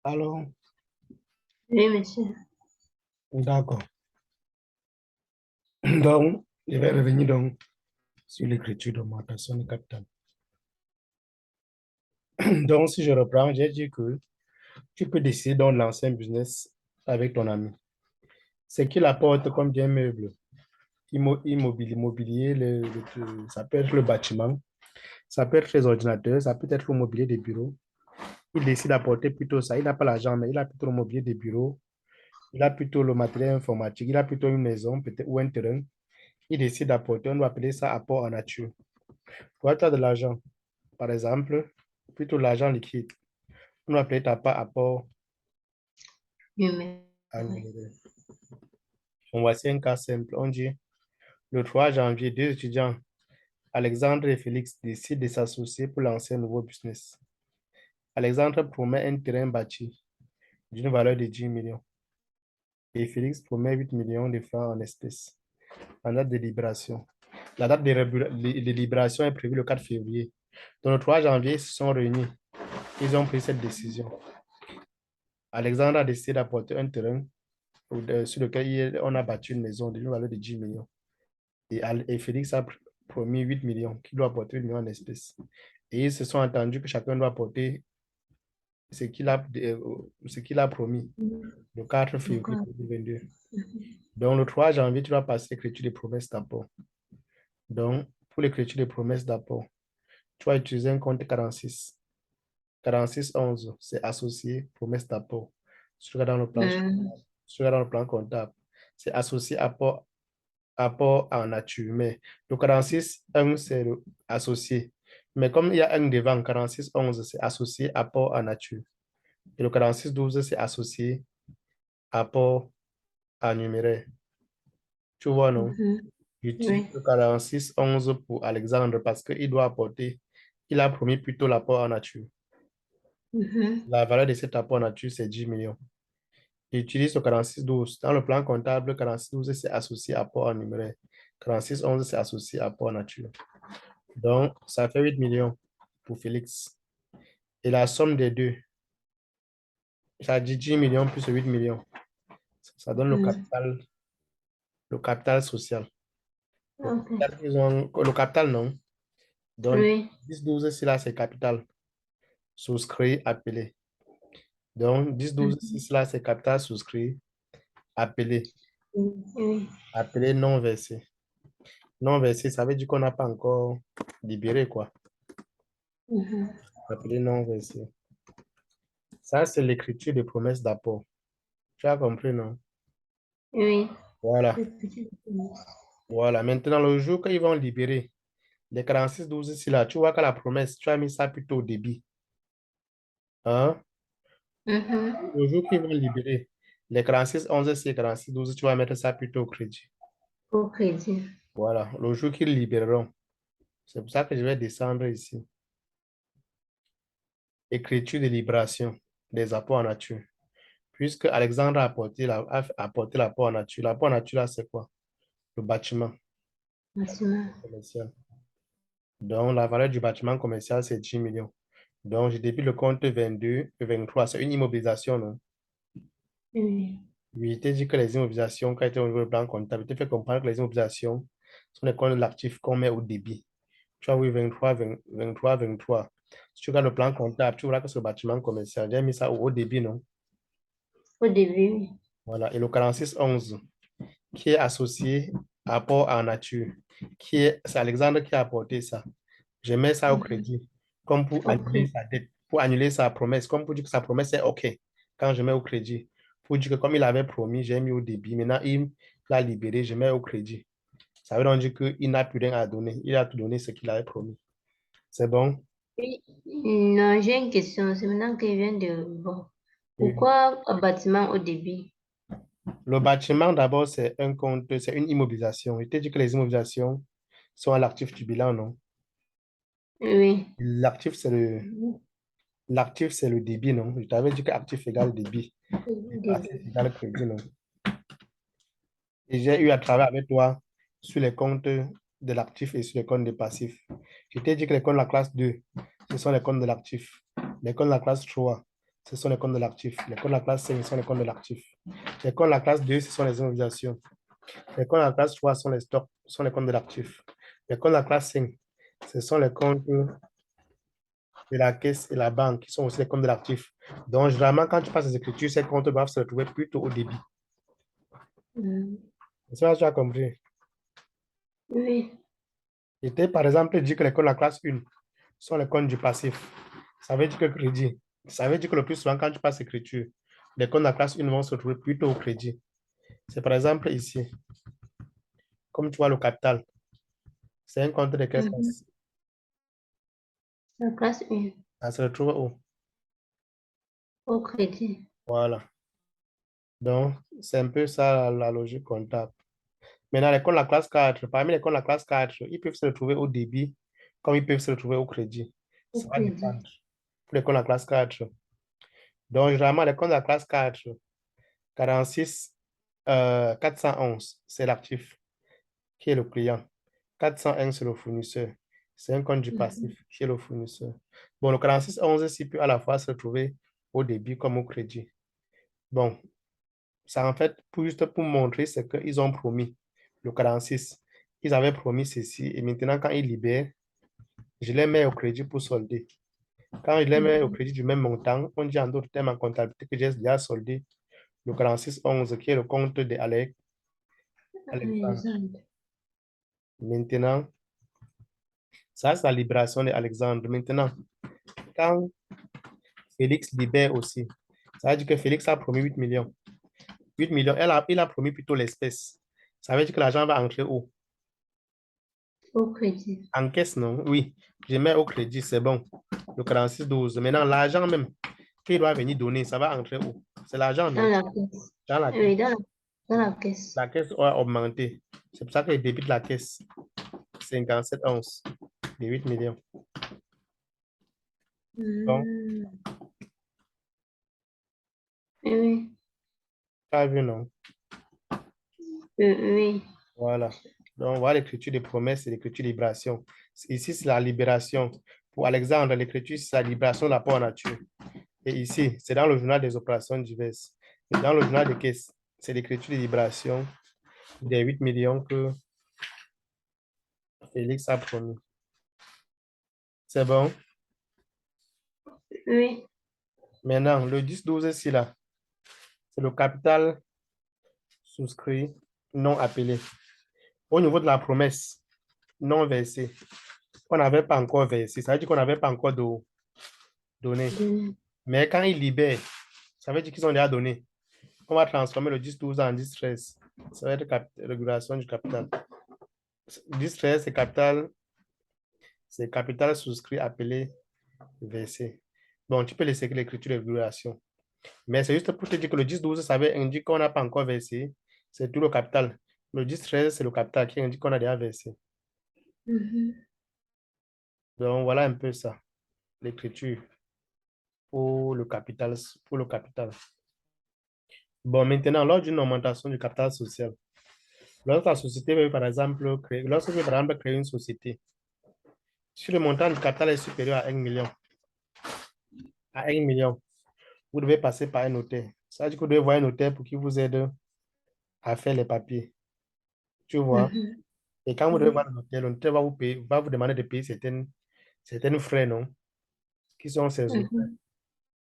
Alors, Oui, monsieur. d'accord. Donc, je vais revenir donc sur l'écriture d'augmentation de capital. Donc, si je reprends, j'ai dit que tu peux décider de lancer un business avec ton ami. C'est qu'il apporte comme bien meuble, immobilier, ça peut être le bâtiment, ça peut être les ordinateurs, ça peut être le mobilier des bureaux. Il décide d'apporter plutôt ça. Il n'a pas l'argent, mais il a plutôt le mobilier des bureaux, il a plutôt le matériel informatique, il a plutôt une maison peut-être ou un terrain. Il décide d'apporter, on doit appeler ça apport en nature. Toi, tu as de l'argent, par exemple, plutôt l'argent liquide. On doit appeler ta part apport Oui, mais... oui. annuel. Voici un cas simple. On dit, le 3 janvier, deux étudiants, Alexandre et Félix, décident de s'associer pour lancer un nouveau business. Alexandre promet un terrain bâti d'une valeur de 10 millions et Félix promet 8 millions de francs en espèces en date de libération. La date de libération est prévue le 4 février. Donc, le 3 janvier, ils se sont réunis. Ils ont pris cette décision. Alexandre a décidé d'apporter un terrain sur lequel on a bâti une maison d'une valeur de 10 millions. Et Félix a promis 8 millions, qu'il doit apporter 8 millions en espèces. Et ils se sont entendus que chacun doit apporter ce qu'il a promis le 4 février D'accord. 2022. Donc, le 3 janvier, tu dois passer l'écriture des promesses d'apport. Donc, pour l'écriture des promesses d'apport, tu vas utiliser un compte 46. 4611, c'est associé promesse d'apport. Si tu regardes dans le plan comptable, c'est associé apport en nature. Mais le 46 1, c'est associé. Mais comme il y a un devant, 46 11, c'est associé apport en nature. Et le 46 12, c'est associé apport en numéraire. Tu vois, non? Mhm. J'utilise Oui. le 46 11 pour Alexandre parce qu'il doit apporter, il a promis plutôt l'apport en nature. Mhm. La valeur de cet apport en nature, c'est 10 millions. J'utilise le 46 12. Dans le plan comptable, 46 12, c'est associé apport en numéraire. 46 11, c'est associé apport en nature. Donc, ça fait 8 millions pour Félix. Et la somme des deux, ça dit 10 millions plus 8 millions. Ça donne Mhm. le capital social. Ok. Le capital, non. Donc, Oui. 10 12, c'est là, c'est capital. Souscrit, appelé. Donc, 10 12, Mhm. c'est là, c'est capital souscrit, appelé. Oui. Appelé non versé. Non versé, ça veut dire qu'on n'a pas encore libéré, quoi. Mhm. Appelé non versé. Ça, c'est l'écriture des promesses d'apport. Tu as compris, non? Oui. Voilà. Le petit peu. Voilà. Maintenant, le jour qu'ils vont libérer les 46 12 ici, là, tu vois que la promesse, tu as mis ça plutôt au débit. Hein? Mhm. Le jour qu'ils vont libérer les 46 11 c'est 46 12, tu vas mettre ça plutôt au crédit. Au crédit. Voilà. Le jour qu'ils libéreront. C'est pour ça que je vais descendre ici. Écriture de libération des apports en nature. Puisque Alexandre a apporté l'apport en nature. L'apport en nature, là, c'est quoi? Le bâtiment Bâtiment. commercial. Donc, la valeur du bâtiment commercial, c'est 10 millions. Donc, je débute le compte 22 et 23. C'est une immobilisation, non? Oui. Oui, je t'ai dit que les immobilisations, quand tu es au niveau du plan comptable, je t'ai fait comprendre que les immobilisations sont les comptes de l'actif qu'on met au débit. Tu as vu 23. Si tu regardes le plan comptable, tu verras que c'est le bâtiment commercial. J'ai mis ça au débit, non? Au début, oui. Voilà. Et le 46 11 qui est associé à apport en nature, c'est Alexandre qui a apporté ça. Je mets ça au Mhm. crédit, comme pour Au annuler crédit. sa dette, pour annuler sa promesse, comme pour dire que sa promesse est OK quand je mets au crédit. Pour dire que comme il avait promis, j'ai mis au débit. Maintenant, il l'a libéré, je mets au crédit. Ça veut donc dire qu'il n'a plus rien à donner. Il a tout donné ce qu'il avait promis. C'est bon? Oui. Non, j'ai une question. C'est maintenant que je viens de voir. Oui. Pourquoi un bâtiment au début? Le bâtiment, d'abord, c'est un compte, c'est une immobilisation. Je t'ai dit que les immobilisations sont à l'actif du bilan, non? Oui. L'actif, c'est le, Mhm. l'actif, c'est le débit, non? Je t'avais dit que actif égale débit. Au Et passif début. égale crédit, non? Et j'ai eu à travailler avec toi sur les comptes de l'actif et sur les comptes de passif. Je t'ai dit que les comptes de la classe 2, ce sont les comptes de l'actif. Les comptes de la classe 3, ce sont les comptes de l'actif. Les comptes de la classe 5 sont les comptes de l'actif. Les comptes de la classe 2, ce sont les immobilisations. Les comptes de la classe 3 sont les stocks, sont les comptes de l'actif. Les comptes de la classe 5, ce sont les comptes de la caisse et la banque, qui sont aussi les comptes de l'actif. Donc, généralement, quand tu passes les écritures, ces comptes doivent se retrouver plutôt au débit. C'est ça que tu as compris. Oui. Et par exemple, dit que les comptes de la classe 1 sont les comptes du passif. Ça veut dire que crédit. Ça veut dire que le plus souvent, quand tu passes l'écriture, les comptes de la classe 1 vont se retrouver plutôt au crédit. C'est par exemple ici. Comme tu vois le capital, c'est un compte de quelle classe? La classe 1, Ça se retrouve où? au crédit. Voilà. Donc, c'est un peu ça la logique comptable. Maintenant, les comptes de la classe 4, parmi les comptes de la classe 4, ils peuvent se retrouver au débit, comme ils peuvent se retrouver au crédit. Au Ça va crédit. dépendre pour les comptes de la classe 4. Donc, généralement, les comptes de la classe 4, 46, 411, c'est l'actif, qui est le client. 401, c'est le fournisseur. C'est un compte du passif, qui est le fournisseur. Bon, le 4611 ici peut à la fois se retrouver au débit comme au crédit. Bon, ça en fait, juste pour montrer ce qu'ils ont promis, le 46. Ils avaient promis ceci et maintenant, quand ils libèrent, je les mets au crédit pour solder. Quand je les mets au crédit du même montant, on dit en d'autres termes en comptabilité que j'ai déjà soldé le 4611 qui est le compte de Alexandre. Alexandre. Maintenant, ça, c'est la libération d'Alexandre. Maintenant, quand Félix libère aussi, ça veut dire que Félix a promis 8 millions. 8 millions, il a promis plutôt l'espèce. Ça veut dire que l'argent va entrer où? Au crédit. En caisse, non? Oui. Je mets au crédit, c'est bon. Le 4612. Maintenant, l'argent même qu'il doit venir donner, ça va entrer où? C'est l'argent, Dans non? la caisse. Dans la caisse. Oui, dans la caisse. La caisse va augmenter. C'est pour ça que je débite la caisse. 57 11 de 8 millions. Donc, Oui. tu as vu, non? Oui. Voilà. Donc, voilà l'écriture des promesses et l'écriture de libération. Ici, c'est la libération. Pour Alexandre, l'écriture, c'est la libération de l'apport en nature. Et ici, c'est dans le journal des opérations diverses. Et dans le journal des caisses, c'est l'écriture de libération des 8 millions que Félix a promis. C'est bon? Oui. Maintenant, le 10-12 ici, là, c'est le capital souscrit non appelé. Au niveau de la promesse non versée, on n'avait pas encore versé. Ça veut dire qu'on n'avait pas encore donné. Mais quand ils libèrent, ça veut dire qu'ils ont déjà donné. On va transformer le 10-12 en 10-13. Ça va être régulation du capital. 10-13, c'est capital souscrit appelé versé. Bon, tu peux laisser l'écriture de régulation. Mais c'est juste pour te dire que le 10-12, ça veut indiquer qu'on n'a pas encore versé. C'est tout le capital. Le 10-13, c'est le capital qui indique qu'on a déjà versé. Donc, voilà un peu ça, l'écriture pour le capital. Pour le capital. Bon, maintenant, lors d'une augmentation du capital social, lorsque la société veut, par exemple, créer une société, si le montant du capital est supérieur à 1 million, vous devez passer par un notaire. Ça veut dire que vous devez voir un notaire pour qu'il vous aide à faire les papiers. Tu vois? Et quand vous devez voir le notaire va vous payer, va vous demander de payer certaines frais, non? Qui sont ses honoraires.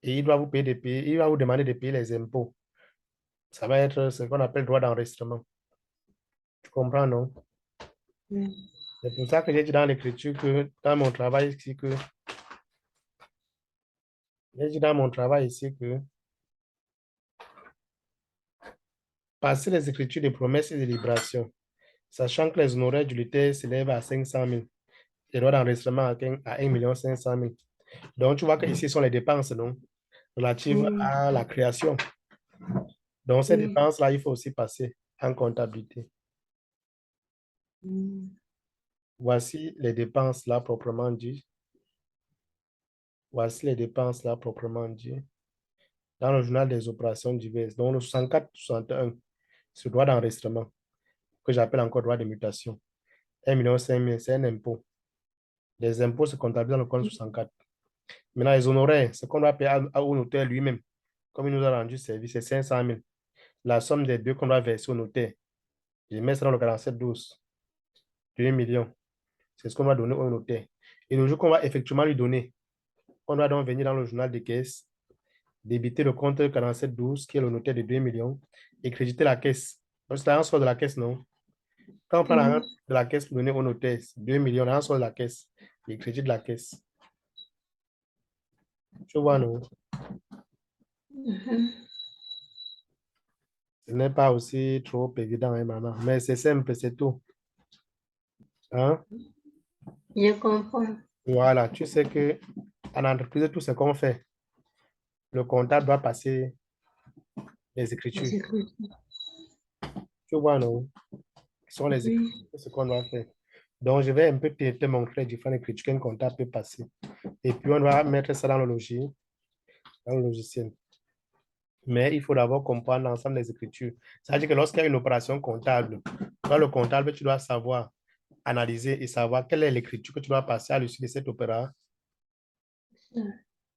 Et il doit vous payer de payer, il va vous demander de payer les impôts. Ça va être ce qu'on appelle droit d'enregistrement. Tu comprends, non? C'est pour ça que j'ai dit dans l'écriture que dans mon travail ici que j'ai dit dans mon travail ici que passer les écritures de promesses et de libération, sachant que les honoraires du lutteur s'élèvent à 500 000, les droits d'enregistrement à 1 500 000. Donc, tu vois que ici sont les dépenses, non? Relatives à la création. Donc, ces dépenses-là, il faut aussi passer en comptabilité. Voici les dépenses là proprement dit. Voici les dépenses là proprement dit. Dans le journal des opérations diverses. Donc, le 64-61, c'est le droit d'enregistrement, que j'appelle encore droit de mutation. 1 500 000, c'est un impôt. Les impôts se comptabilisent dans le compte 64. Maintenant, les honoraires, ce qu'on doit payer au notaire lui-même, comme il nous a rendu service, c'est 500 000. La somme des deux qu'on doit verser au notaire, je mets ça dans le 47-12, 2 millions. C'est ce qu'on va donner au notaire. Et le jour qu'on va effectivement lui donner, on doit donc venir dans le journal de caisse, débiter le compte 47-12, qui est le notaire de 2 millions, et créditer la caisse. Donc, c'est l'argent sort de la caisse, non? Quand on prend l'argent de la caisse pour donner au notaire, 2 millions, l'argent sort de la caisse, et crédite de la caisse. Tu vois, non? Ce n'est pas aussi trop évident, hein, maman, mais c'est simple, c'est tout. Hein? Je comprends. Voilà, tu sais que en entreprise, tout ce qu'on fait, le comptable doit passer les écritures. Tu vois, non? Ce sont les écritures, ce qu'on doit faire. Donc, je vais un peu te montrer les différentes écritures qu'un comptable peut passer. Et puis, on va mettre ça dans le logiciel. Mais il faut d'abord comprendre l'ensemble des écritures. Ça veut dire que lorsqu'il y a une opération comptable, toi, le comptable, tu dois savoir analyser et savoir quelle est l'écriture que tu dois passer à l'issue de cette opération.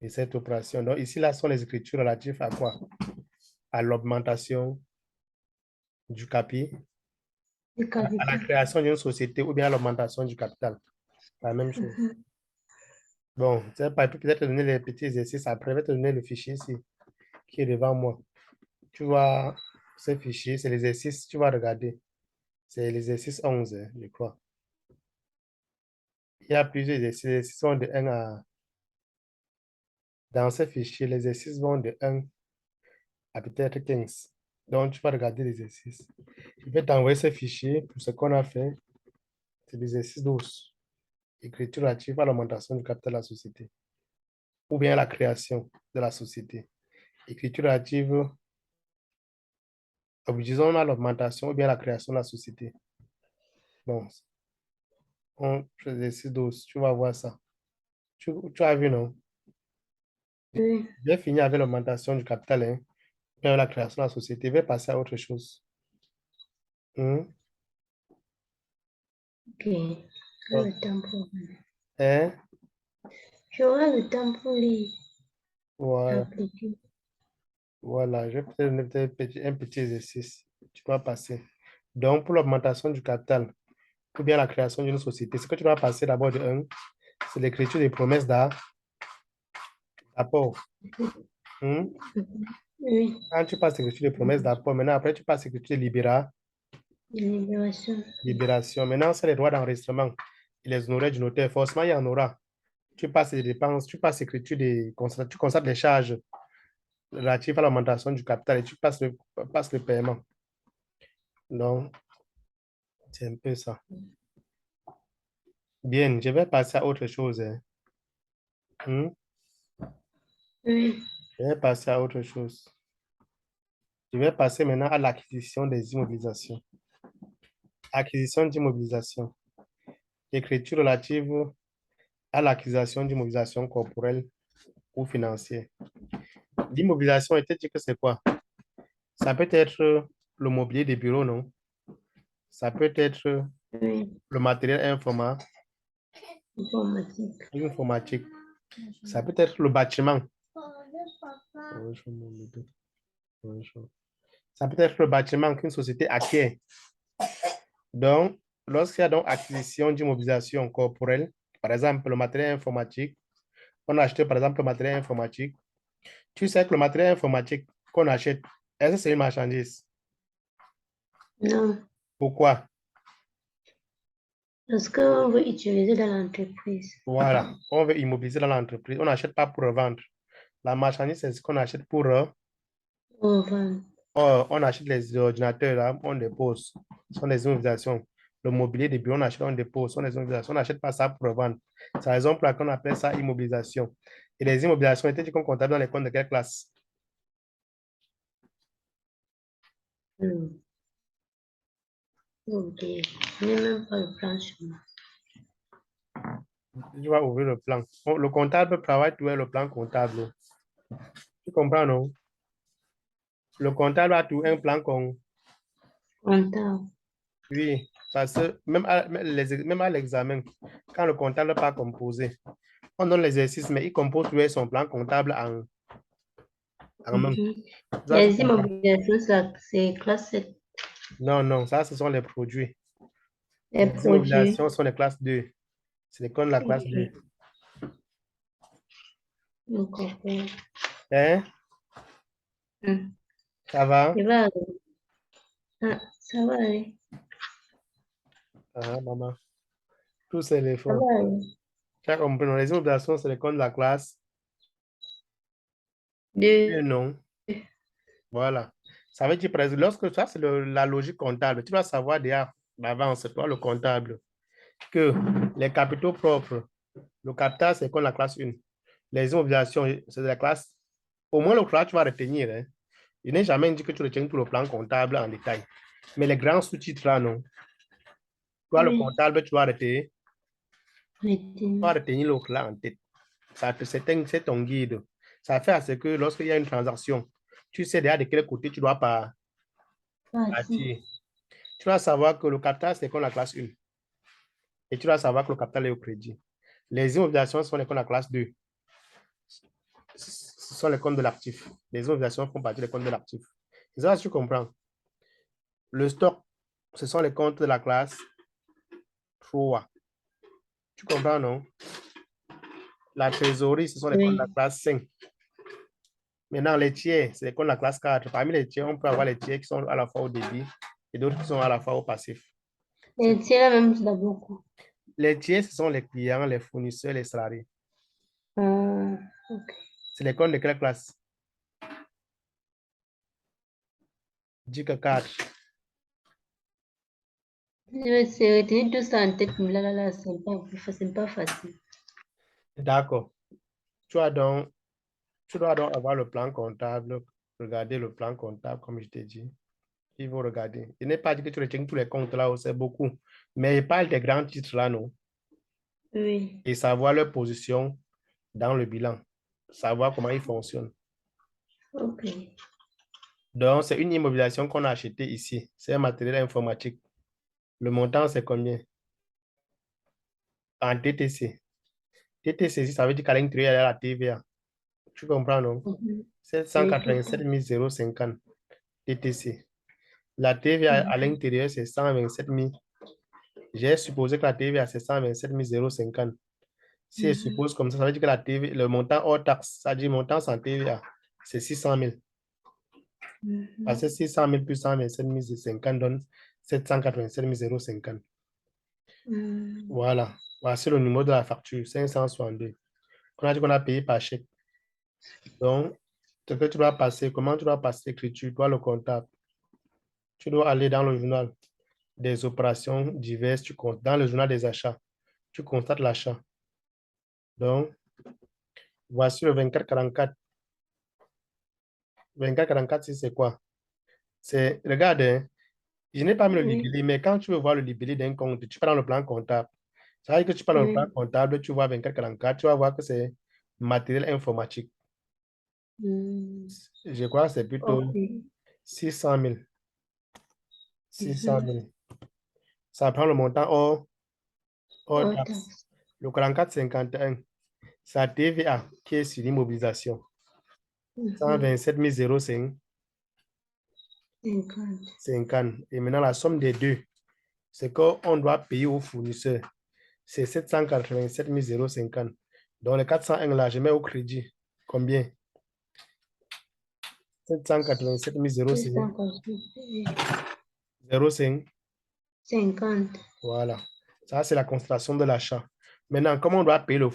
Et cette opération. Donc, ici, là, sont les écritures relatives à quoi? À l'augmentation du capital, Le à la capital. création d'une société ou bien à l'augmentation du capital. La même chose. Bon, tu sais pas, peut-être te donner les petits exercices après, je vais te donner le fichier ici, qui est devant moi. Tu vois, ce fichier, c'est l'exercice, tu vas regarder. C'est l'exercice 11, hein, je crois. Il y a plusieurs exercices. Les exercices vont de 1 à... Dans ce fichier, les exercices vont de 1 à peut-être 15. Donc, tu vas regarder l'exercice. Je vais t'envoyer ce fichier pour ce qu'on a fait. C'est l'exercice 12. Écriture relative à l'augmentation du capital de la société. Ou bien la création de la société. Écriture relative, disons, à l'augmentation ou bien la création de la société. Bon, l'exercice 12, tu vas voir ça. Tu as vu, non? Oui. J'ai fini avec l'augmentation du capital, hein, bien la création de la société. Je vais passer à autre chose. Hmm? Ok. J'aurai le temps pour... Hein? J'aurai le temps pour les Voilà. appliquer. Voilà, je vais peut-être donner un petit exercice. Tu vas passer. Donc, pour l'augmentation du capital, ou bien la création d'une société, ce que tu dois passer d'abord de 1, c'est l'écriture des promesses d'apport. Hmm? Oui. Quand tu passes l'écriture des promesses d'apport, maintenant, après, tu passes l'écriture de Libération. libération. Maintenant, c'est les droits d'enregistrement et les honoraires du notaire. Forcément, il y en aura. Tu passes les dépenses, tu passes l'écriture tu constates les charges relatives à l'augmentation du capital et tu passes le paiement. Donc, c'est un peu ça. Bien, je vais passer à autre chose, hein. Hmm? Oui. Je vais passer à autre chose. Je vais passer maintenant à l'acquisition des immobilisations. Acquisition d'immobilisation. Écriture relative à l'acquisition d'immobilisation corporelle ou financière. L'immobilisation, était dit que c'est quoi? Ça peut être le mobilier des bureaux, non? Ça peut être Oui. le matériel Informatique. informatique. Ça peut être le bâtiment. Ça peut être le bâtiment qu'une société acquiert. Donc, lorsqu'il y a donc acquisition d'immobilisation corporelle, par exemple le matériel informatique, on a acheté par exemple le matériel informatique. Tu sais que le matériel informatique qu'on achète, est-ce que c'est une marchandise? Non. Pourquoi? Parce qu'on veut utiliser dans l'entreprise. Voilà, on veut immobiliser dans l'entreprise. On n'achète pas pour revendre. La marchandise, c'est ce qu'on achète pour... On vend. on achète les ordinateurs, là, on dépose. Ce sont des immobilisations. Le mobilier des bureaux, on achète, on dépose. Ce sont des immobilisations. On n'achète pas ça pour revendre. C'est la raison pour laquelle on appelle ça immobilisation. Et les immobilisations étaient qu'on comptable dans les comptes de quelle classe? Ok. Je n'ai même pas le plan sur moi. Tu vas ouvrir le plan. Le comptable travaille tout le plan comptable. Tu comprends, non? Le comptable a tout un plan con. Comptable. Oui, parce que même à l'examen, quand le comptable n'est pas composé, On donne l'exercice, mais il compose toujours son plan comptable en main. Ça, tu Les comprends? immobilisations, c'est classe 7. Non, non, ça, ce sont les produits. Les Les immobilisations produits. sont les classes 2. C'est l'école de la classe 2. Ok. Je comprends. Hein? Hmm. Ça va? Ça va aller. Ah, ça va aller. Ah, maman. Tous c'est Ça l'effort. va aller. Tu as compris, non? Les immobilisations, c'est l'école de la classe 2, Deux. non? Voilà. Ça veut dire, par exemple, lorsque ça, c'est la logique comptable. Tu dois savoir déjà d'avance, toi, le comptable, que les capitaux propres, le capital, c'est comme la classe 1. Les immobilisations, c'est de la classe. Au moins, le classe, tu vas retenir. Hein. Il n'est jamais dit que tu retiens tout le plan comptable en détail. Mais les grands sous-titres, là, non. Toi, le Oui. comptable, tu vas retenir Retenir. le class en tête. C'est ton guide. Ça fait à ce que lorsqu'il y a une transaction, tu sais déjà de quel côté tu dois partir. Parti. Tu dois savoir que le capital, c'est comme la classe 1. Et tu dois savoir que le capital est au crédit. Les immobilisations sont les comptes de la classe 2. Ce sont les comptes de l'actif. Les immobilisations font partie des comptes de l'actif. Et ça, tu comprends. Le stock, ce sont les comptes de la classe 3. Tu comprends, non? La trésorerie, ce sont les comptes de la Oui. classe 5. Maintenant, les tiers, c'est les comptes de la classe 4. Parmi les tiers, on peut avoir les tiers qui sont à la fois au débit et d'autres qui sont à la fois au passif. Et c'est là même, c'est beaucoup. Les tiers, ce sont les clients, les fournisseurs, les salariés. Ok. C'est les comptes de quelle classe? Dis que 4. C'est retenir tout ça en tête, mais là, c'est pas facile. D'accord. Tu dois donc avoir le plan comptable, regarder le plan comptable, comme je t'ai dit. Il faut regarder. Il n'est pas dit que tu retiens tous les comptes là, c'est beaucoup. Mais il parle des grands titres là, non? Oui. Et savoir leur position dans le bilan. Savoir comment ils fonctionnent. Ok. Donc, c'est une immobilisation qu'on a achetée ici. C'est un matériel informatique. Le montant, c'est combien? En TTC. TTC, ça veut dire qu'à l'intérieur, il y a la TVA. Tu comprends, non? Mhm. Oui, je 787 comprends. 050 TTC. La TVA à Mhm. l'intérieur, c'est 127 000. J'ai supposé que la TVA, c'est 127 050. Si je Mhm. suppose comme ça veut dire que la TVA, le montant hors taxe, ça dit montant sans TVA, c'est 600 000. Parce que Mhm. 600 000 plus 127 050 donne 787 050. Mhm. Voilà. Voici le numéro de la facture, 562. On a dit qu'on a payé par chèque. Donc, ce que tu dois passer, comment tu dois passer l'écriture, tu dois le comptable. Tu dois aller dans le journal des opérations diverses, tu comptes. Dans le journal des achats, tu constates l'achat. Donc, voici le 2444. 2444, c'est quoi? C'est, regarde, hein, je n'ai pas mis le Oui. libellé, mais quand tu veux voir le libellé d'un compte, tu prends le plan comptable. Ça veut dire que tu prends le plan Oui. comptable, tu vois 2444, tu vas voir que c'est matériel informatique. Mhm. Je crois que c'est plutôt Ok. 600 000. 600 Mhm. 000. Ça prend le montant hors Hors taxe. taxe. Le 4451, c'est la TVA qui est sur l'immobilisation. Mhm. 127 005. 50. 50. Et maintenant, la somme des deux, c'est qu'on doit payer au fournisseur. C'est 787 050. Donc, les 401 là, je mets au crédit. Combien? 787 005. 05. 50. Voilà. Ça, c'est la constatation de l'achat. Maintenant, comment on doit payer le